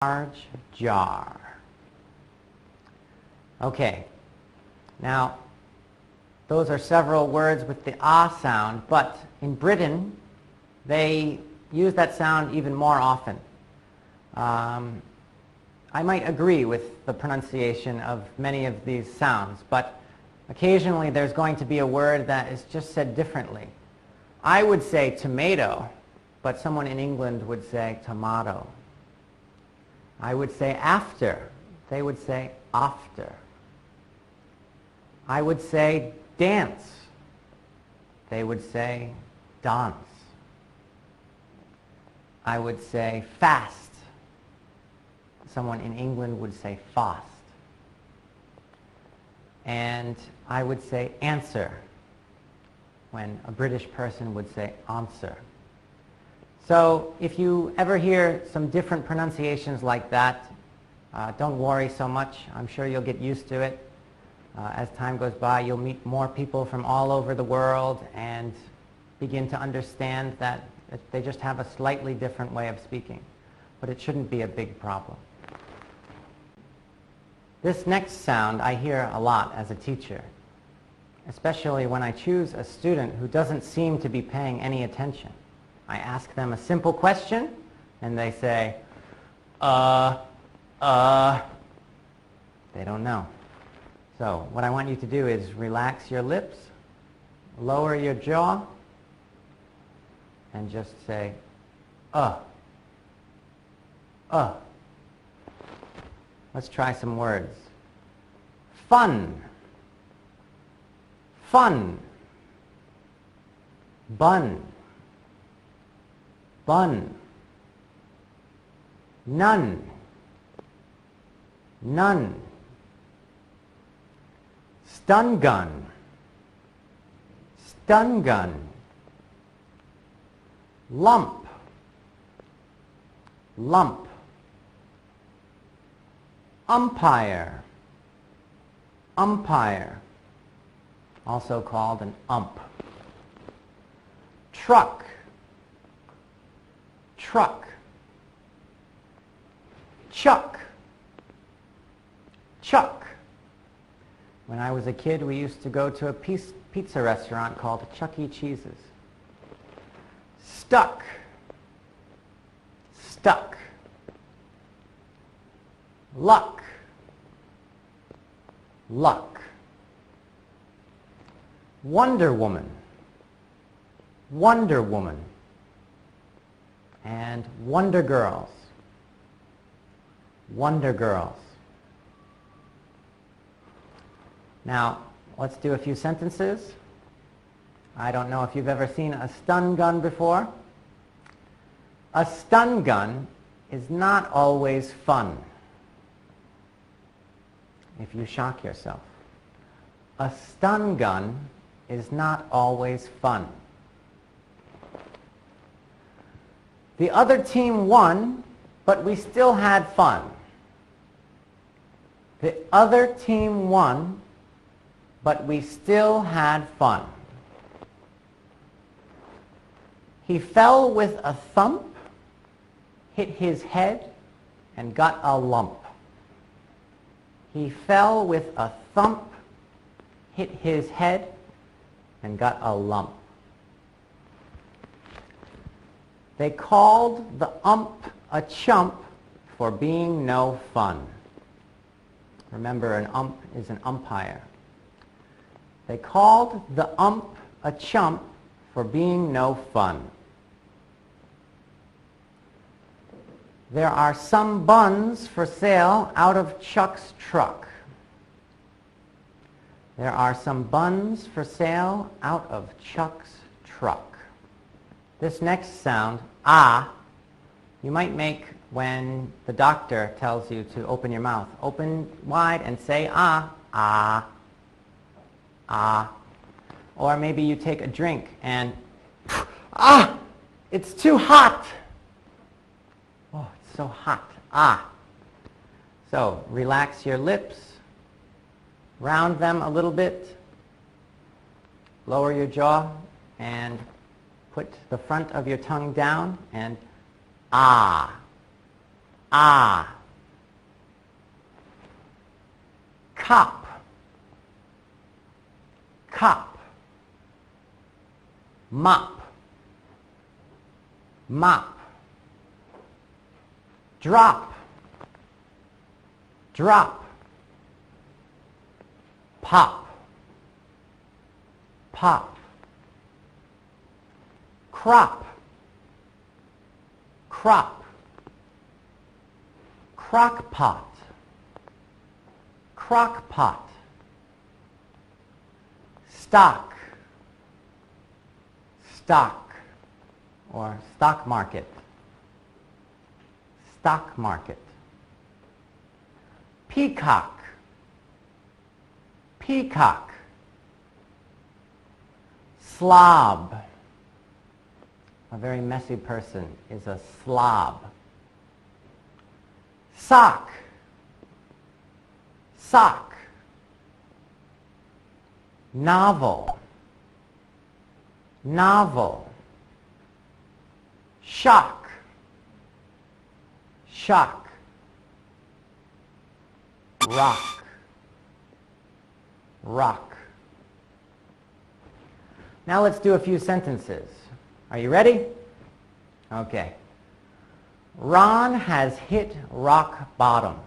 large jar. Okay, now those are several words with the ah sound, but in Britain they use that sound even more often. I might agree with the pronunciation of many of these sounds, but occasionally there's going to be a word that is just said differently. I would say tomato, but someone in England would say tomato. I would say after. They would say after. I would say dance. They would say dance. I would say fast. Someone in England would say fast. And I would say answer, when a British person would say answer. So if you ever hear some different pronunciations like that, don't worry so much. I'm sure you'll get used to it. As time goes by, you'll meet more people from all over the world and begin to understand that they just have a slightly different way of speaking. But it shouldn't be a big problem. This next sound I hear a lot as a teacher, especially when I choose a student who doesn't seem to be paying any attention. I ask them a simple question, and they say, they don't know. So what I want you to do is relax your lips, lower your jaw, and just say, Let's try some words. Fun. Fun. Bun. Bun. None. None. Stun gun. Stun gun. Lump. Lump. Umpire. Umpire. Also called an ump. Truck. Truck. Chuck. Chuck. When I was a kid, we used to go to a pizza restaurant called Chuck E. Cheese's. Stuck. Stuck. Luck. Luck. Wonder Woman. Wonder Woman. And Wonder Girls. Wonder Girls. Now, let's do a few sentences. I don't know if you've ever seen a stun gun before. A stun gun is not always fun, if you shock yourself. A stun gun is not always fun. The other team won, but we still had fun. The other team won, but we still had fun. He fell with a thump, hit his head, and got a lump. He fell with a thump, hit his head, and got a lump. They called the ump a chump for being no fun. Remember, an ump is an umpire. They called the ump a chump for being no fun. There are some buns for sale out of Chuck's truck. There are some buns for sale out of Chuck's truck. This next sound, ah, you might make when the doctor tells you to open your mouth. Open wide and say ah, ah, ah. Or maybe you take a drink and, ah, it's too hot. Oh, it's so hot. Ah. So relax your lips, round them a little bit, lower your jaw, and put the front of your tongue down and ah. Ah. Cop. Cop. Mop. Mop. Drop. Drop. Pop. Pop. Crop. Crop. Crock pot. Crock pot. Stock. Stock. Or stock market. Stock market. Peacock. Peacock. Slob. A very messy person is a slob. Sock. Sock. Novel. Novel. Shock. Shock. Rock. Rock. Now let's do a few sentences. Are you ready? Okay. Ron has hit rock bottom.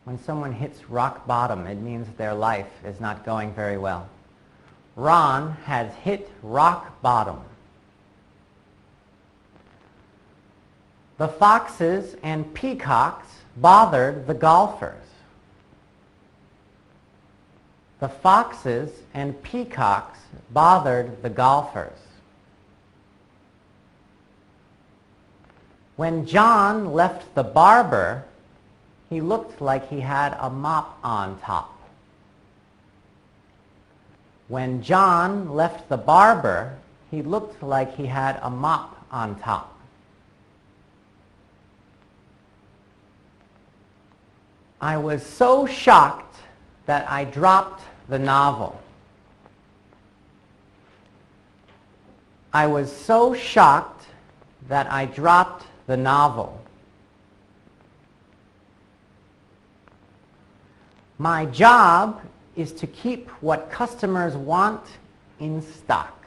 When someone hits rock bottom, it means their life is not going very well. Ron has hit rock bottom. The foxes and peacocks bothered the golfers. The foxes and peacocks bothered the golfers. When John left the barber, he looked like he had a mop on top. When John left the barber, he looked like he had a mop on top. I was so shocked that I dropped the novel. I was so shocked that I dropped the novel. My job is to keep what customers want in stock.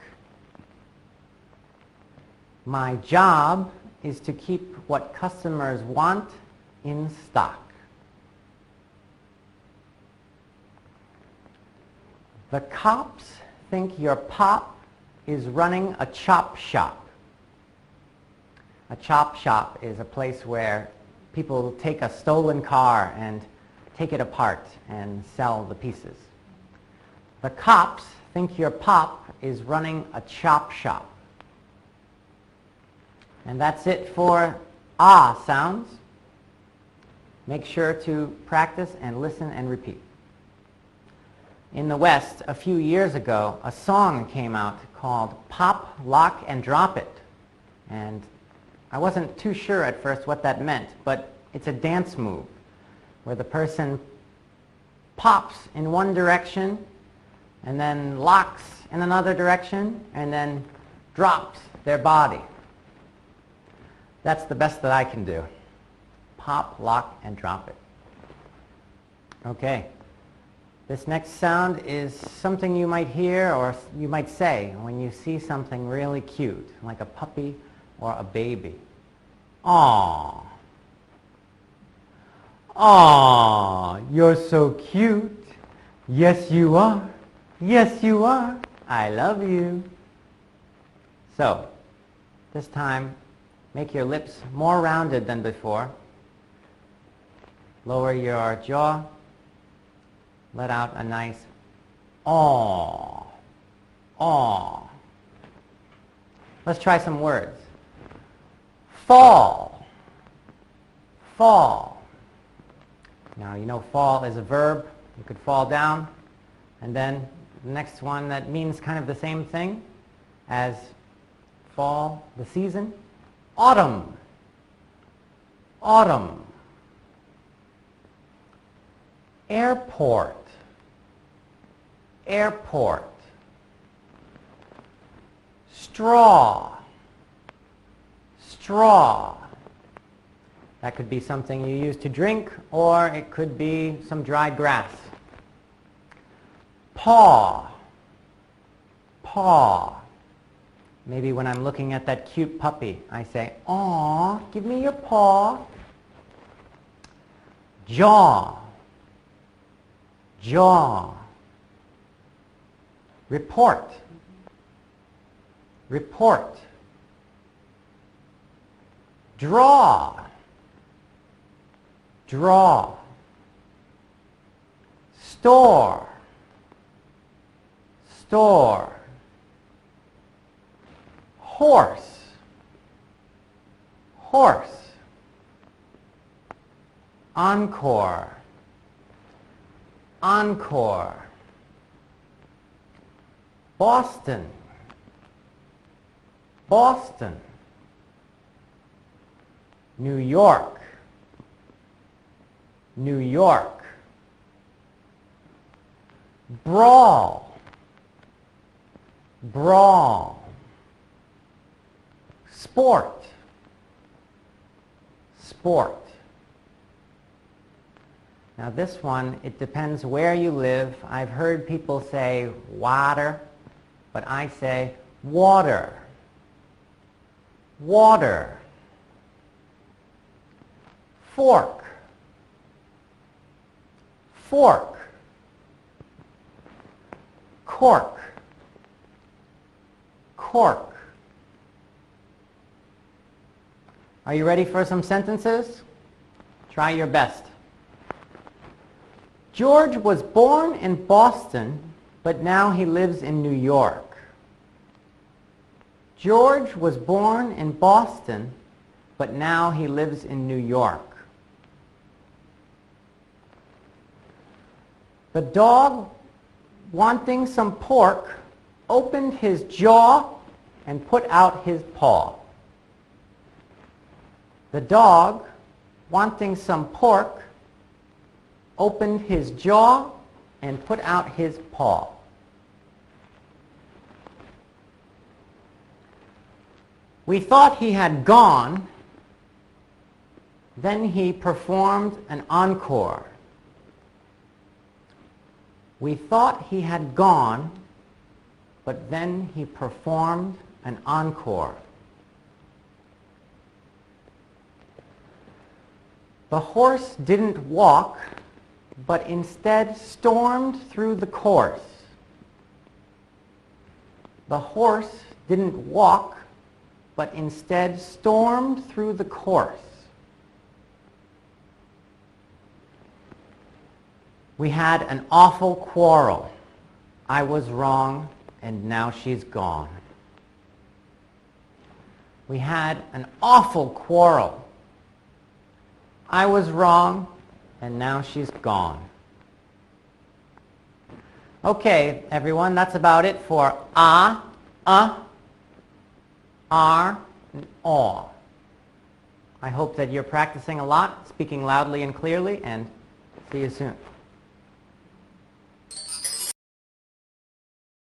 My job is to keep what customers want in stock. The cops think your pop is running a chop shop. A chop shop is a place where people take a stolen car and take it apart and sell the pieces. The cops think your pop is running a chop shop. And that's it for ah sounds. Make sure to practice and listen and repeat. In the West, a few years ago, a song came out called Pop, Lock, and Drop It. And I wasn't too sure at first what that meant, but it's a dance move where the person pops in one direction and then locks in another direction and then drops their body. That's the best that I can do. Pop, lock, and drop it. Okay. This next sound is something you might hear or you might say when you see something really cute, like a puppy or a baby. Aww. Aww, you're so cute. Yes, you are. Yes, you are. I love you. So, this time, make your lips more rounded than before. Lower your jaw. Let out a nice aww. Aww. Let's try some words. Fall. Fall. Now, you know fall is a verb. You could fall down. And then the next one that means kind of the same thing as fall, the season. Autumn. Autumn. Airport. Airport. Straw. Straw. That could be something you use to drink, or it could be some dried grass. Paw. Paw. Maybe when I'm looking at that cute puppy, I say, "Aw, give me your paw." Jaw. Jaw. Report. Report. Draw. Draw. Store. Store. Horse. Horse. Encore. Encore. Boston. Boston. New York. New York. Brawl. Brawl. Sport. Sport. Now this one, it depends where you live. I've heard people say water, but I say water. Water. Fork. Fork. Cork. Cork. Are you ready for some sentences? Try your best. George was born in Boston, but now he lives in New York. George was born in Boston, but now he lives in New York. The dog, wanting some pork, opened his jaw and put out his paw. The dog, wanting some pork, opened his jaw and put out his paw. We thought he had gone, then he performed an encore. We thought he had gone, but then he performed an encore. The horse didn't walk, but instead stormed through the course. The horse didn't walk, but instead stormed through the course. We had an awful quarrel. I was wrong, and now she's gone. We had an awful quarrel. I was wrong, and now she's gone. Okay, everyone, that's about it for are, and aw. I hope that you're practicing a lot, speaking loudly and clearly, and see you soon.